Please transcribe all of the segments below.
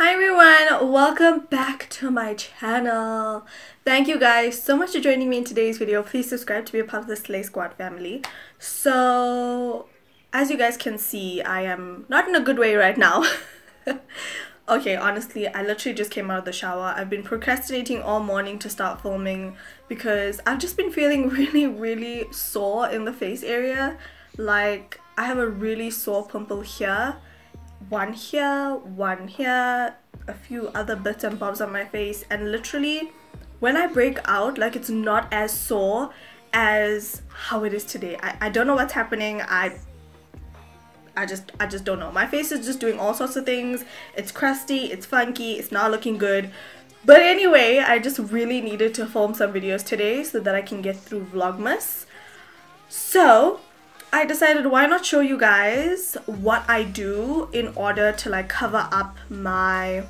Hi everyone, welcome back to my channel. Thank you guys so much for joining me in today's video. Please subscribe to be a part of the Slay Squad family. So as you guys can see, I am not in a good way right now. Okay, honestly, I literally just came out of the shower. I've been procrastinating all morning to start filming because I've just been feeling really sore in the face area. Like, I have a really sore pimple here, one here, a few other bits and bobs on my face, and literally when I break out, like, it's not as sore as how it is today. I don't know what's happening. I just don't know. My face is just doing all sorts of things. It's crusty, it's funky, it's not looking good. But anyway, I just really needed to film some videos today so that I can get through Vlogmas. So I decided, why not show you guys what I do in order to like cover up my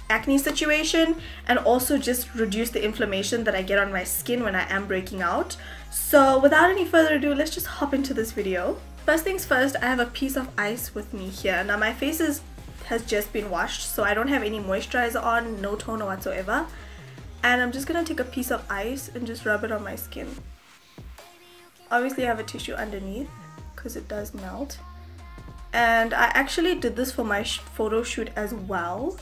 acne situation and also just reduce the inflammation that I get on my skin when I am breaking out. So without any further ado, let's just hop into this video. First things first, I have a piece of ice with me here. Now my face has just been washed, so I don't have any moisturizer on, no toner whatsoever. And I'm just gonna take a piece of ice and just rub it on my skin. Obviously I have a tissue underneath because it does melt. And I actually did this for my photo shoot as well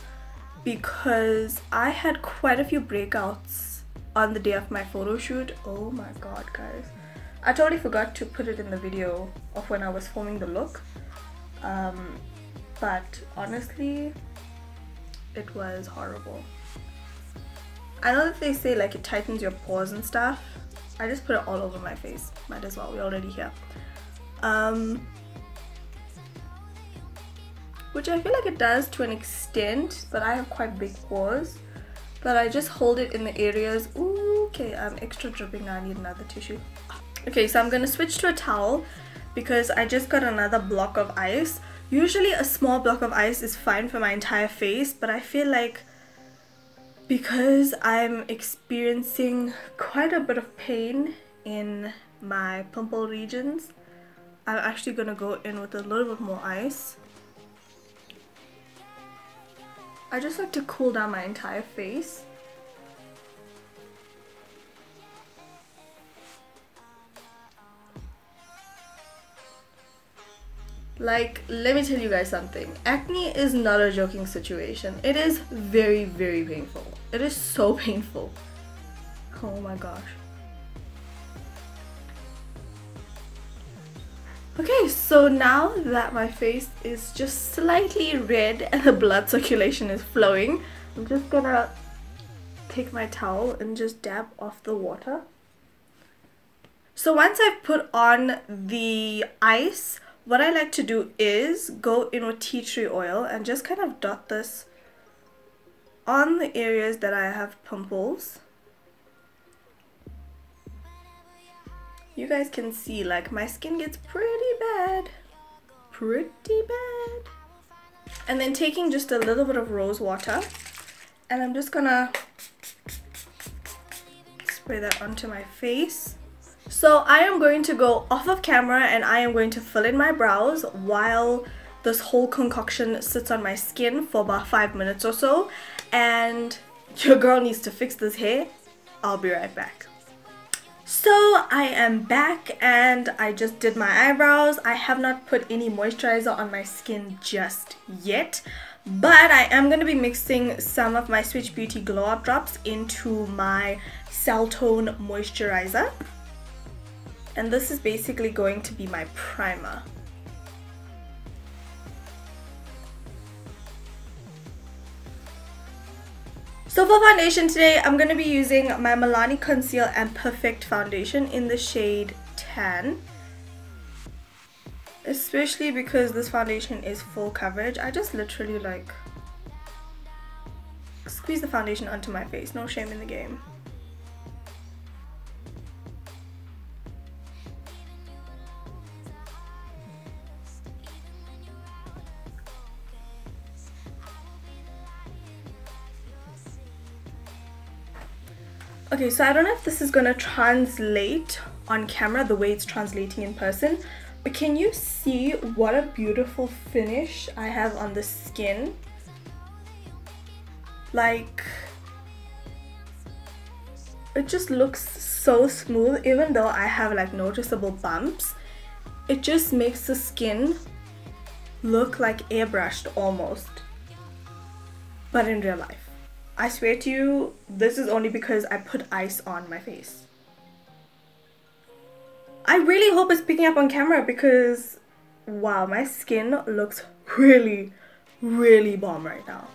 because I had quite a few breakouts on the day of my photo shoot. Oh my god, guys. I totally forgot to put it in the video of when I was filming the look. But honestly, it was horrible. I know that they say like it tightens your pores and stuff. I just put it all over my face. Might as well, we're already here. Which I feel like it does to an extent, but I have quite big pores. But I just hold it in the areas. Ooh, okay, I'm extra dripping now. I need another tissue. Okay, so I'm gonna switch to a towel because I just got another block of ice. Usually a small block of ice is fine for my entire face, but I feel like because I'm experiencing quite a bit of pain in my pimple regions, I'm actually gonna go in with a little bit more ice. I just like to cool down my entire face. Like, let me tell you guys something. Acne is not a joking situation. It is very painful. It is so painful. Oh my gosh. Okay, so now that my face is just slightly red and the blood circulation is flowing, I'm just gonna take my towel and just dab off the water. So once I've put on the ice, what I like to do is go in with tea tree oil and just kind of dot this on the areas that I have pimples. You guys can see like my skin gets pretty bad. And then taking just a little bit of rose water and I'm just gonna spray that onto my face. So I am going to go off of camera and I am going to fill in my brows while this whole concoction sits on my skin for about 5 minutes or so. And your girl needs to fix this hair. I'll be right back. So I am back and I just did my eyebrows. I have not put any moisturizer on my skin just yet, but I am going to be mixing some of my Swiitchbeauty Glow Up Drops into my Cell Tone Moisturizer. And this is basically going to be my primer. So for foundation today, I'm going to be using my Milani Conceal and Perfect Foundation in the shade Tan. Especially because this foundation is full coverage. I just literally like squeeze the foundation onto my face. No shame in the game. Okay, so I don't know if this is gonna translate on camera the way it's translating in person, but can you see what a beautiful finish I have on the skin? Like, it just looks so smooth. Even though I have like noticeable bumps, it just makes the skin look like airbrushed almost, but in real life. I swear to you, this is only because I put ice on my face. I really hope it's picking up on camera because wow, my skin looks really bomb right now.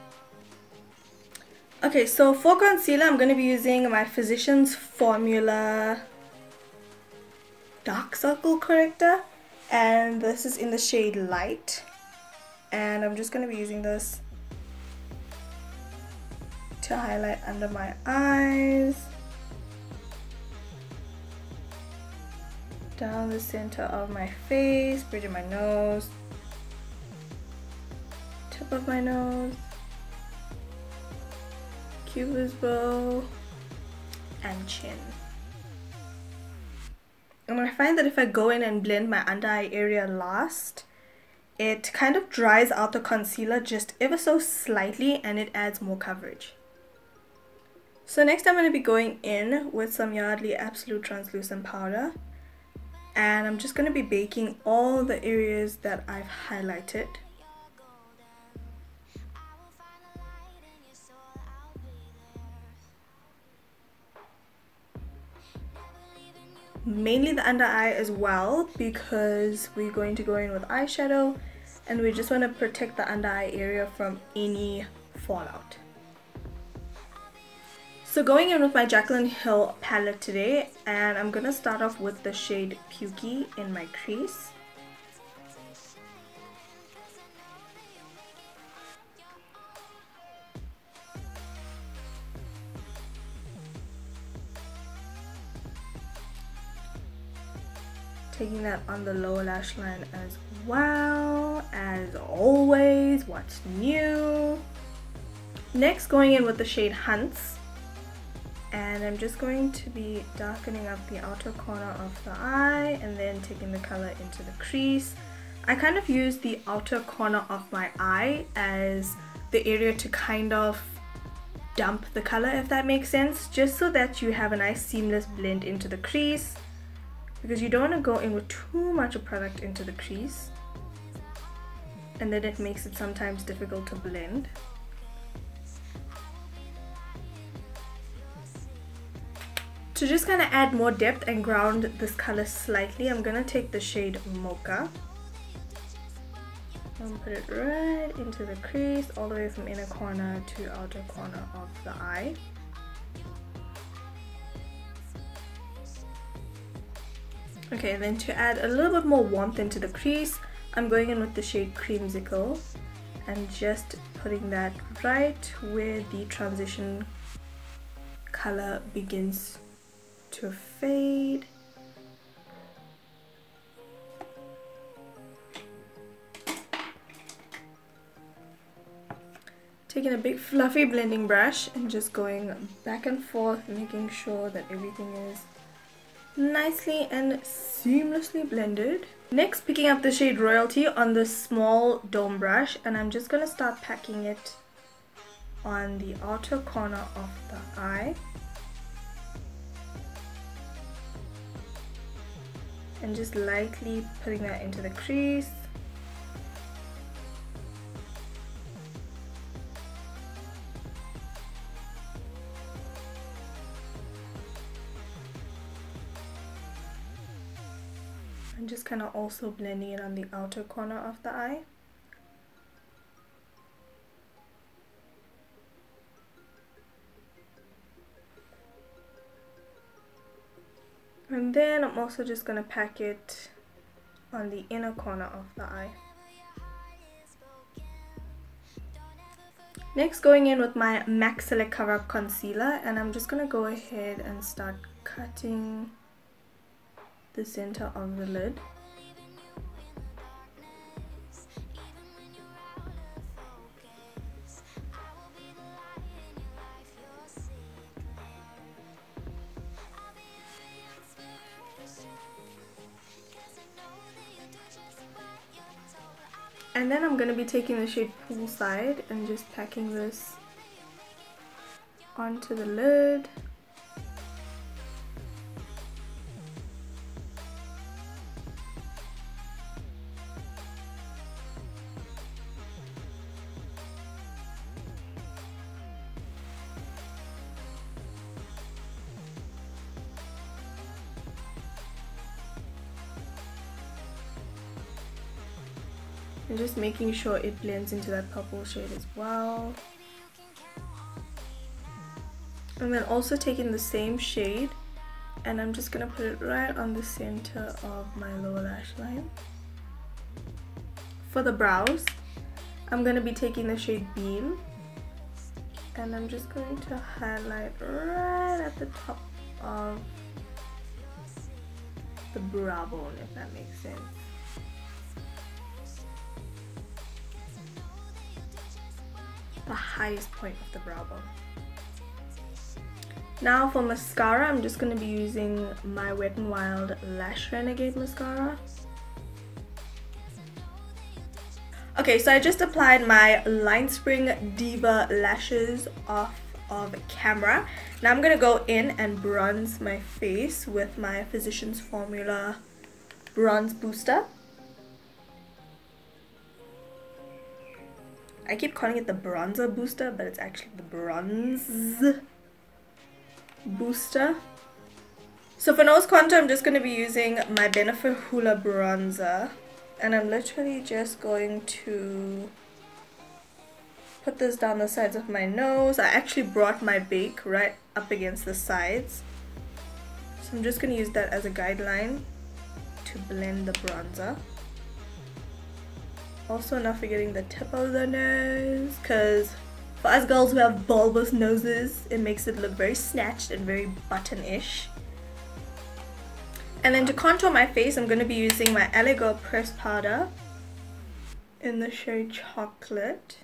Okay, so for concealer, I'm going to be using my Physicians Formula Dark Circle Corrector, and this is in the shade Light, and I'm just going to be using this to highlight under my eyes, down the center of my face, bridge of my nose, tip of my nose, cupid's bow, and chin. And I find that if I go in and blend my under eye area last, it kind of dries out the concealer just ever so slightly and it adds more coverage. So next I'm going to be going in with some Yardley Absolute Translucent Powder, and I'm just going to be baking all the areas that I've highlighted. Mainly the under eye as well, because we're going to go in with eyeshadow and we just want to protect the under eye area from any fallout. So going in with my Jaclyn Hill palette today, and I'm going to start off with the shade Pukey in my crease. Taking that on the lower lash line as well, as always. What's new? Next, going in with the shade Hunts, and I'm just going to be darkening up the outer corner of the eye and then taking the color into the crease. I kind of use the outer corner of my eye as the area to kind of dump the color, if that makes sense, just so that you have a nice seamless blend into the crease, because you don't want to go in with too much of product into the crease and then it makes it sometimes difficult to blend. To just kind of add more depth and ground this color slightly, I'm going to take the shade Mocha and put it right into the crease, all the way from inner corner to outer corner of the eye. Okay, then to add a little bit more warmth into the crease, I'm going in with the shade Creamsicle and just putting that right where the transition color begins to fade. Taking a big fluffy blending brush and just going back and forth, making sure that everything is nicely and seamlessly blended. Next, picking up the shade Royalty on the small dome brush, and I'm just going to start packing it on the outer corner of the eye. And just lightly putting that into the crease. And just kind of also blending it on the outer corner of the eye. And then I'm also just going to pack it on the inner corner of the eye. Next, going in with my MAC Select Cover Up Concealer, and I'm just going to go ahead and start cutting the center of the lid. And then I'm going to be taking the shade Poolside and just packing this onto the lid. And just making sure it blends into that purple shade as well. And then also taking the same shade and I'm just going to put it right on the center of my lower lash line. For the brows, I'm going to be taking the shade Beam and I'm just going to highlight right at the top of the brow bone, if that makes sense. The highest point of the brow bone. Now for mascara, I'm just going to be using my Wet n Wild Lash Renegade mascara. Okay, so I just applied my Line Spring Diva lashes off of camera. Now I'm going to go in and bronze my face with my Physicians Formula Bronze Booster. I keep calling it the bronzer booster, but it's actually the bronze booster. So for nose contour, I'm just going to be using my Benefit Hoola bronzer. And I'm literally just going to put this down the sides of my nose. I actually brought my bake right up against the sides. So I'm just going to use that as a guideline to blend the bronzer. Also not forgetting the tip of the nose, because for us girls who have bulbous noses, it makes it look very snatched and very button-ish. And then to contour my face, I'm going to be using my LA Girl pressed powder in the shade Chocolate.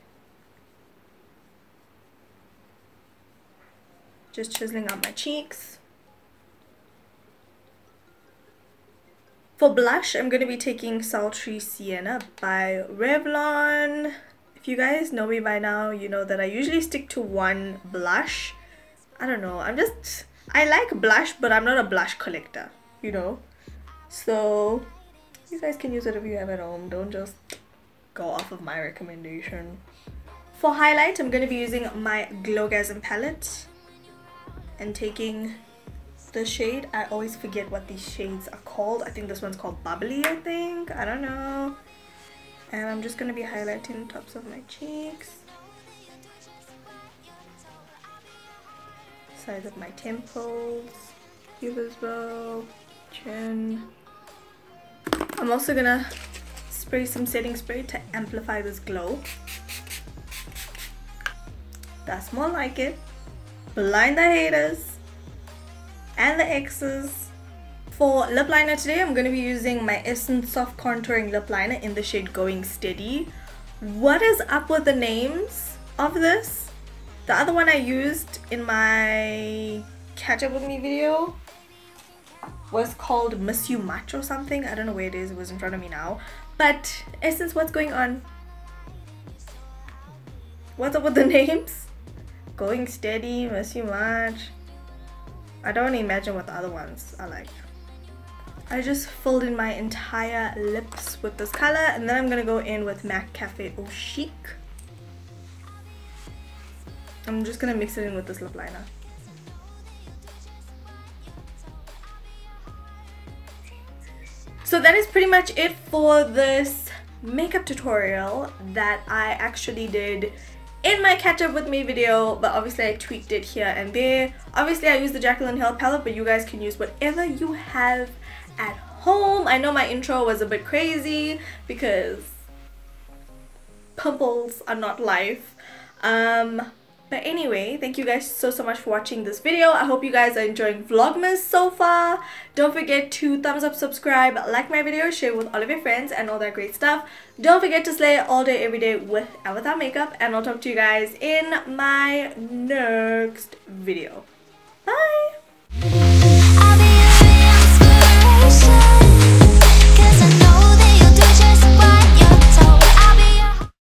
Just chiseling out my cheeks. For blush, I'm going to be taking Sultry Sienna by Revlon. If you guys know me by now, you know that I usually stick to one blush. I don't know, I like blush, but I'm not a blush collector, you know. So, you guys can use whatever you have at home. Don't just go off of my recommendation. For highlight, I'm going to be using my Glowgasm palette and taking the shade. I always forget what these shades are called. I think this one's called Bubbly, I think. I don't know. And I'm just going to be highlighting the tops of my cheeks, sides of my temples, pupils bow, chin. I'm also going to spray some setting spray to amplify this glow. That's more like it. Blind the haters and the exes. For lip liner today, I'm going to be using my Essence Soft Contouring Lip Liner in the shade Going Steady. What is up with the names of this? The other one I used in my Catch Up With Me video was called Miss You Much or something. I don't know where it is. It was in front of me now. But Essence, what's going on? What's up with the names? Going Steady, Miss You Much. I don't imagine what the other ones are like. I just filled in my entire lips with this color, and then I'm gonna go in with MAC Cafe Au Chic. I'm just gonna mix it in with this lip liner. So that is pretty much it for this makeup tutorial that I actually did in my Catch Up With Me video, but obviously I tweaked it here and there. Obviously I used the Jaclyn Hill palette, but you guys can use whatever you have at home. I know my intro was a bit crazy because pimples are not life. But anyway, thank you guys so much for watching this video. I hope you guys are enjoying Vlogmas so far. Don't forget to thumbs up, subscribe, like my video, share with all of your friends and all that great stuff. Don't forget to slay all day every day with and without makeup, and I'll talk to you guys in my next video. Bye!